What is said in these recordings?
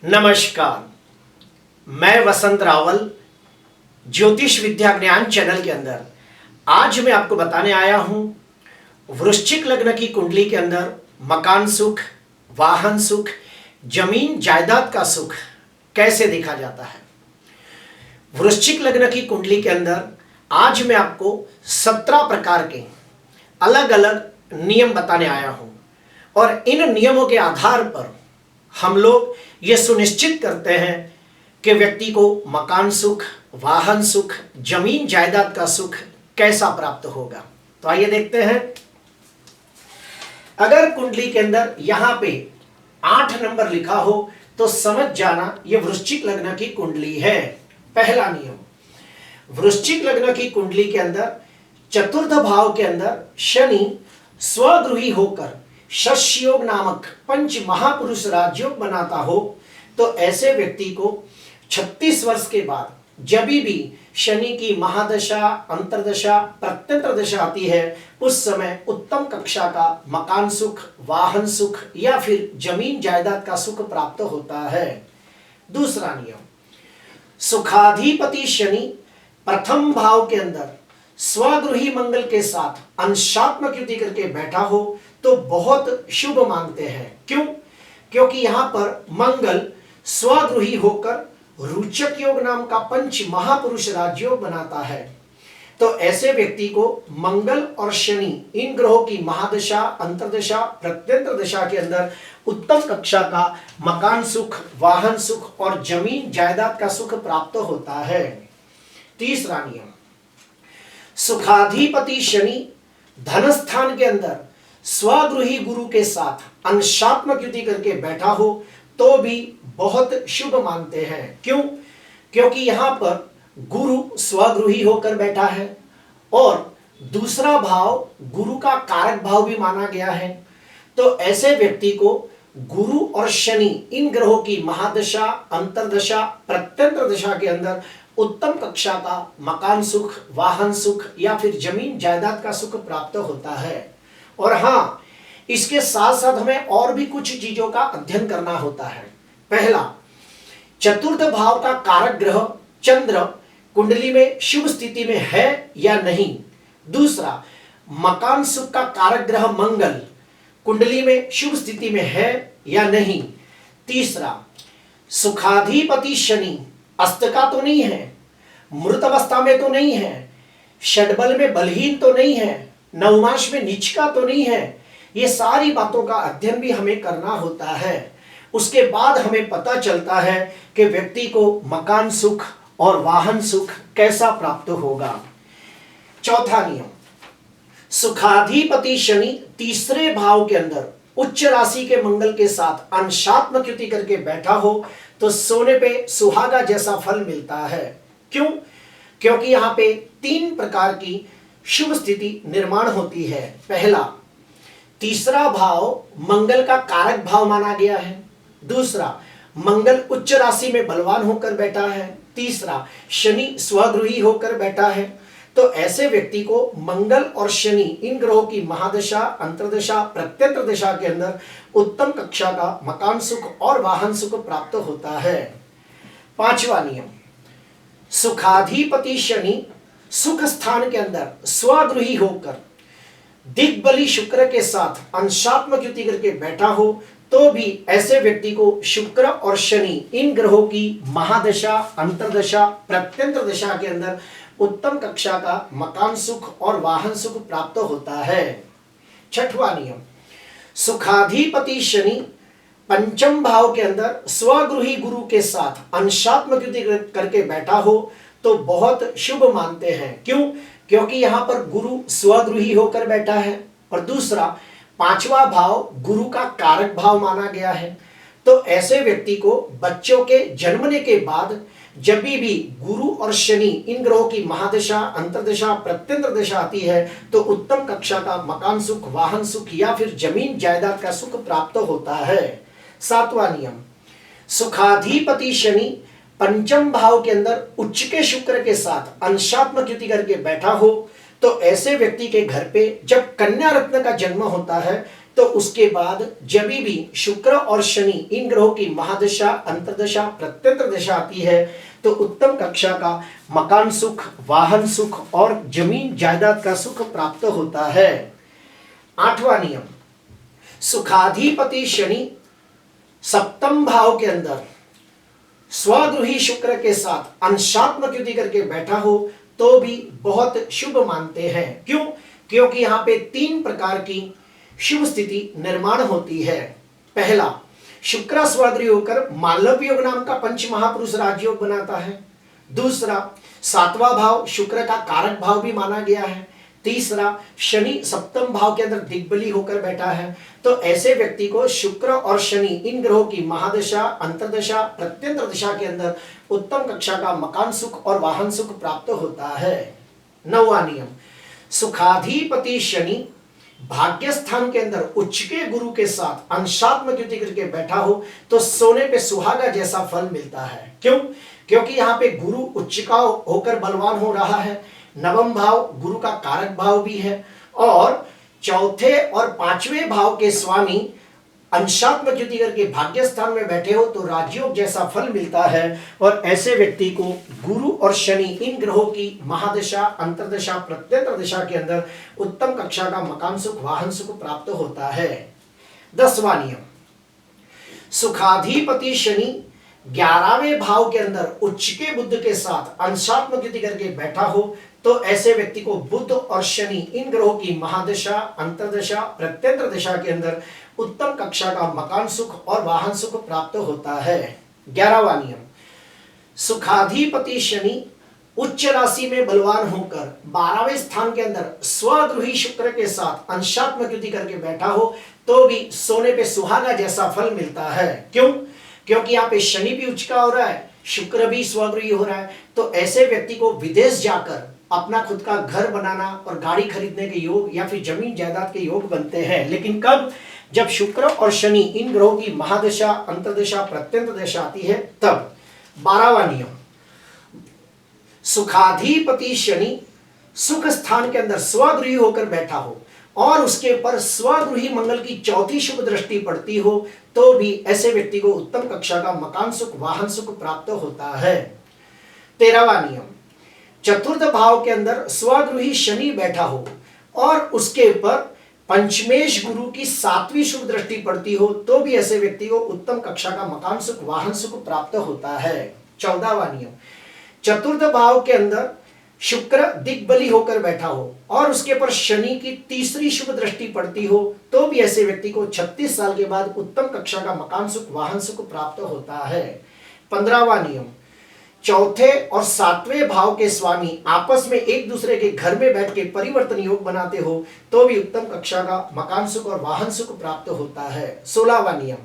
नमस्कार। मैं वसंत रावल ज्योतिष विद्या ज्ञान चैनल के अंदर आज मैं आपको बताने आया हूं वृश्चिक लग्न की कुंडली के अंदर मकान सुख, वाहन सुख, जमीन जायदाद का सुख कैसे देखा जाता है। वृश्चिक लग्न की कुंडली के अंदर आज मैं आपको 17 प्रकार के अलग अलग नियम बताने आया हूं और इन नियमों के आधार पर हम लोग ये सुनिश्चित करते हैं कि व्यक्ति को मकान सुख, वाहन सुख, जमीन जायदाद का सुख कैसा प्राप्त होगा। तो आइए देखते हैं। अगर कुंडली के अंदर यहां पे 8 नंबर लिखा हो तो समझ जाना ये वृश्चिक लग्न की कुंडली है। पहला नियम, वृश्चिक लग्न की कुंडली के अंदर चतुर्थ भाव के अंदर शनि स्वगृही होकर शस्य योग नामक पंच महापुरुष राजयोग बनाता हो तो ऐसे व्यक्ति को 36 वर्ष के बाद जब भी शनि की महादशा, अंतरदशा, प्रत्यंतर दशा आती है उस समय उत्तम कक्षा का मकान सुख, वाहन सुख या फिर जमीन जायदाद का सुख प्राप्त होता है। दूसरा नियम, सुखाधिपति शनि प्रथम भाव के अंदर स्वगृही मंगल के साथ अंशात्मक युति करके बैठा हो तो बहुत शुभ मानते हैं। क्यों? क्योंकि यहां पर मंगल स्वगृही होकर रुचक योग नाम का पंच महापुरुष राजयोग बनाता है। तो ऐसे व्यक्ति को मंगल और शनि इन ग्रहों की महादशा, अंतरदशा, प्रत्यंतर दशा के अंदर उत्तम कक्षा का मकान सुख, वाहन सुख और जमीन जायदाद का सुख प्राप्त होता है। तीसरा नियम, सुखाधिपति शनि धन स्थान के अंदर स्वगृही गुरु के साथ अंशात्मक युति करके बैठा हो तो भी बहुत शुभ मानते हैं। क्यों? क्योंकि यहां पर गुरु स्वगृही होकर बैठा है और दूसरा भाव गुरु का कारक भाव भी माना गया है। तो ऐसे व्यक्ति को गुरु और शनि इन ग्रहों की महादशा, अंतरदशा, प्रत्यंतर दशा के अंदर उत्तम कक्षा का मकान सुख, वाहन सुख या फिर जमीन जायदाद का सुख प्राप्त होता है। और हाँ, इसके साथ साथ हमें और भी कुछ चीजों का अध्ययन करना होता है। पहला, चतुर्थ भाव का कारक ग्रह चंद्र कुंडली में शुभ स्थिति में है या नहीं। दूसरा, मकान सुख का कारक ग्रह मंगल कुंडली में शुभ स्थिति में है या नहीं। तीसरा, सुखाधिपति शनि अस्त का तो नहीं है, मृत अवस्था में तो नहीं है, षडबल में बलहीन तो नहीं है, नवमांश में नीच का तो नहीं है। ये सारी बातों का अध्ययन भी हमें करना होता है। उसके बाद हमें पता चलता है कि व्यक्ति को मकान सुख और वाहन सुख कैसा प्राप्त होगा। चौथा नियम, सुखाधिपति शनि तीसरे भाव के अंदर उच्च राशि के मंगल के साथ अंशात्मक युति करके बैठा हो तो सोने पे सुहागा जैसा फल मिलता है। क्यों? क्योंकि यहां पे 3 प्रकार की शुभ स्थिति निर्माण होती है। पहला, तीसरा भाव मंगल का कारक भाव माना गया है। दूसरा, मंगल उच्च राशि में बलवान होकर बैठा है। तीसरा, शनि स्वगृही होकर बैठा है। तो ऐसे व्यक्ति को मंगल और शनि इन ग्रहों की महादशा, अंतरदशा, प्रत्यंतर दशा के अंदर उत्तम कक्षा का मकान सुख और वाहन सुख प्राप्त होता है। पांचवा नियम, सुखाधिपति शनि सुख स्थान के अंदर स्वगृही होकर दिग्बली शुक्र के साथ अंशात्मक युति करके बैठा हो तो भी ऐसे व्यक्ति को शुक्र और शनि इन ग्रहों की महादशा, अंतरदशा, प्रत्यंतर दशा के अंदर उत्तम कक्षा का मकान सुख और वाहन सुख प्राप्त होता है। छठवां नियम, सुखाधिपति शनि पंचम भाव के अंदर स्वगृही गुरु के साथ अंशात्मक युति करके बैठा हो तो बहुत शुभ मानते हैं। क्यों? क्योंकि यहां पर गुरु स्वगृही होकर बैठा है और दूसरा, पांचवा भाव गुरु का कारक भाव माना गया है। तो ऐसे व्यक्ति को बच्चों के जन्मने के बाद जब भी गुरु और शनि इन ग्रहों की महादशा, अंतरदशा, प्रत्यंतर दशा आती है तो उत्तम कक्षा का मकान सुख, वाहन सुख या फिर जमीन जायदाद का सुख प्राप्त होता है। सातवां नियम, सुखाधिपति शनि पंचम भाव के अंदर उच्च के शुक्र के साथ अंशात्मक युति करके बैठा हो तो ऐसे व्यक्ति के घर पे जब कन्या रत्न का जन्म होता है तो उसके बाद जब भी शुक्र और शनि इन ग्रहों की महादशा, अंतर्दशा, प्रत्यंतर दशा आती है तो उत्तम कक्षा का मकान सुख, वाहन सुख और जमीन जायदाद का सुख प्राप्त होता है। 8वां नियम, सुखाधिपति शनि सप्तम भाव के अंदर स्वगृही शुक्र के साथ अंशात्मक युति करके बैठा हो तो भी बहुत शुभ मानते हैं। क्यों? क्योंकि यहां पे 3 प्रकार की शुभ स्थिति निर्माण होती है। पहला, शुक्र स्वगृही होकर मालव योग नाम का पंच महापुरुष राजयोग बनाता है। दूसरा, 7वां भाव शुक्र का कारक भाव भी माना गया है। तीसरा, शनि सप्तम भाव के अंदर दिग्बली होकर बैठा है। तो ऐसे व्यक्ति को शुक्र और शनि इन ग्रहों की महादशा, अंतर्दशा, प्रत्यंतर दशा के अंदर उत्तम कक्षा का मकान सुख और वाहन सुख प्राप्त होता है। 9वां नियम, सुखाधिपति शनि भाग्य स्थान के अंदर उच्च के गुरु के साथ अंशात्मक युति करके बैठा हो तो सोने पे सुहागा जैसा फल मिलता है। क्यों? क्योंकि यहाँ पे गुरु उच्च का होकर बलवान हो रहा है। नवम भाव गुरु का कारक भाव भी है और चौथे और 5वें भाव के स्वामी अंशात्मक युति करके भाग्य स्थान में बैठे हो तो राजयोग जैसा फल मिलता है। और ऐसे व्यक्ति को गुरु और शनि इन ग्रहों की महादशा, अंतर्दशा, प्रत्यंतर दशा के अंदर उत्तम कक्षा का मकान सुख, वाहन सुख प्राप्त होता है। 10वां नियम, सुखाधिपति शनि 11वें भाव के अंदर उच्च के बुध के साथ अंशात्मक युति करके बैठा हो तो ऐसे व्यक्ति को बुध और शनि इन ग्रहों की महादशा, अंतर्दशा, प्रत्यंतर दशा के अंदर उत्तम कक्षा का मकान सुख और वाहन सुख प्राप्त होता है। 11वां नियम, सुखाधिपति शनि उच्च राशि में बलवान होकर 12वें स्थान के अंदर स्वगृही शुक्र के साथ अंशात्मक युति करके बैठा हो तो भी सोने पे सुहागा जैसा फल मिलता है। क्यों? क्योंकि यहाँ पे शनि भी उच्च का हो रहा है, शुक्र भी स्वगृही हो रहा है। तो ऐसे व्यक्ति को विदेश जाकर अपना खुद का घर बनाना और गाड़ी खरीदने के योग या फिर जमीन जायदाद के योग बनते हैं। लेकिन कब? जब शुक्र और शनि इन ग्रहों की महादशा, अंतर्दशा, प्रत्यंतर दशा आती है तब। 12वां नियम, सुखाधिपति शनि सुख स्थान के अंदर स्वगृही होकर बैठा हो और उसके ऊपर स्वगृही मंगल की चौथी शुभ दृष्टि पड़ती हो तो भी ऐसे व्यक्ति को उत्तम कक्षा का मकान सुख, वाहन सुख प्राप्त होता है। 13वां नियम, चतुर्थ भाव के अंदर स्वगृही शनि बैठा हो और उसके ऊपर पंचमेश गुरु की 7वीं शुभ दृष्टि पड़ती हो तो भी ऐसे व्यक्ति को उत्तम कक्षा का मकान सुख, वाहन सुख प्राप्त होता है। 14वां नियम, चतुर्थ भाव के अंदर शुक्र दिग्बली होकर बैठा हो और उसके ऊपर शनि की 3री शुभ दृष्टि पड़ती हो तो भी ऐसे व्यक्ति को 36 साल के बाद उत्तम कक्षा का मकान सुख, वाहन सुख प्राप्त होता है। 15वां नियम, चौथे और 7वें भाव के स्वामी आपस में एक दूसरे के घर में बैठ के परिवर्तन योग बनाते हो तो भी उत्तम कक्षा का मकान सुख और वाहन सुख प्राप्त होता है। 16वां नियम,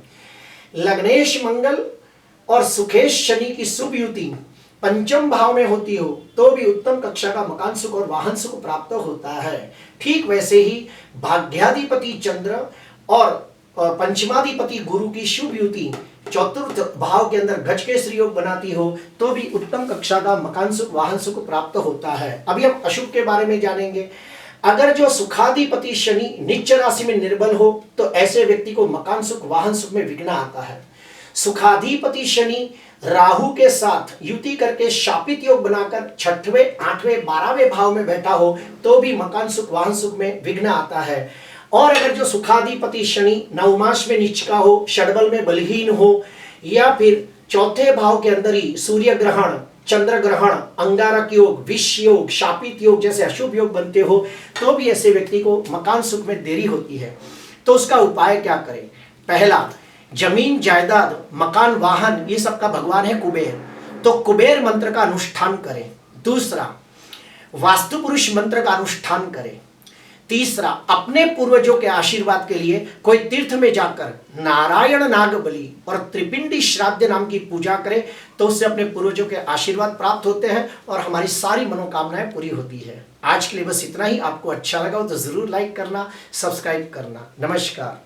लग्नेश मंगल और सुखेश शनि की शुभ युति पंचम भाव में होती हो तो भी उत्तम कक्षा का मकान सुख और वाहन सुख प्राप्त होता है। ठीक वैसे ही भाग्याधिपति चंद्र और पंचमाधिपति गुरु की शुभ युति चतुर्थ भाव के अंदर गजकेसरी योग बनाती हो तो भी उत्तम कक्षा का मकान सुख, वाहन सुख प्राप्त होता है। अभी हम अशुभ के बारे में जानेंगे। अगर जो सुखाधिपति शनि नीच राशि में निर्बल हो तो ऐसे व्यक्ति को मकान सुख, वाहन सुख में विघ्न आता है। सुखाधिपति शनि राहु के साथ युति करके शापित योग बनाकर 6वें, 8वें, 12वें भाव में बैठा हो तो भी मकान सुख, वाहन सुख में विघ्न आता है। और अगर जो सुखाधिपति शनि नवमाश में नीच का हो, षडबल में बलहीन हो या फिर चौथे भाव के अंदर ही सूर्य ग्रहण, चंद्र ग्रहण, अंगारक योग, विष योग, शापित योग जैसे अशुभ योग बनते हो तो भी ऐसे व्यक्ति को मकान सुख में देरी होती है। तो उसका उपाय क्या करें? पहला, जमीन जायदाद, मकान, वाहन ये सब का भगवान है कुबेर, तो कुबेर मंत्र का अनुष्ठान करें। दूसरा, वास्तु पुरुष मंत्र का अनुष्ठान करें। तीसरा, अपने पूर्वजों के आशीर्वाद के लिए कोई तीर्थ में जाकर नारायण नाग बलि और त्रिपिंडी श्राद्ध नाम की पूजा करें तो उससे अपने पूर्वजों के आशीर्वाद प्राप्त होते हैं और हमारी सारी मनोकामनाएं पूरी होती है। आज के लिए बस इतना ही। आपको अच्छा लगा हो तो जरूर लाइक करना, सब्सक्राइब करना। नमस्कार।